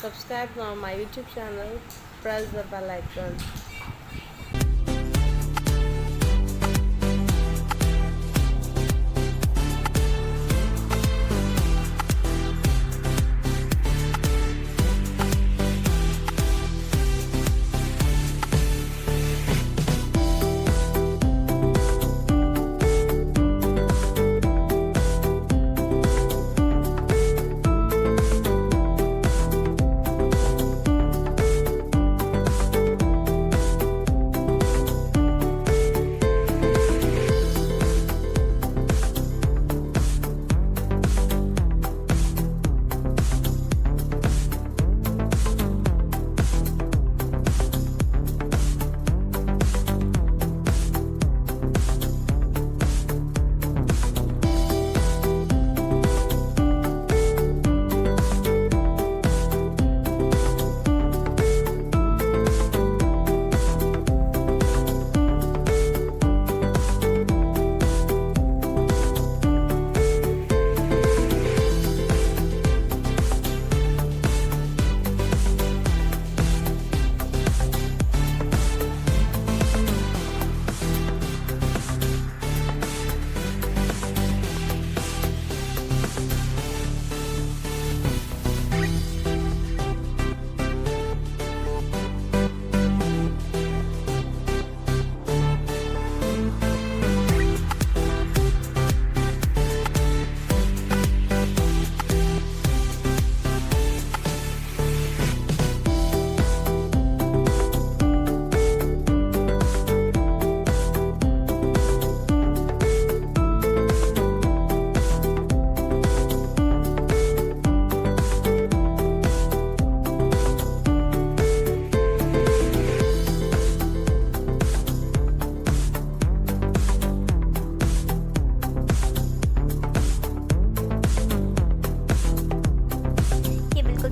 Subscribe to my YouTube channel, press the bell icon.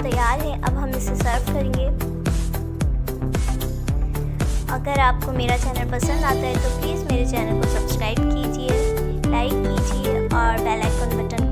तैयार है। अब हम इसे सर्व करेंगे। अगर आपको मेरा चैनल पसंद आता है तो प्लीज़ मेरे चैनल को सब्सक्राइब कीजिए, लाइक कीजिए और बेल आइकन बटन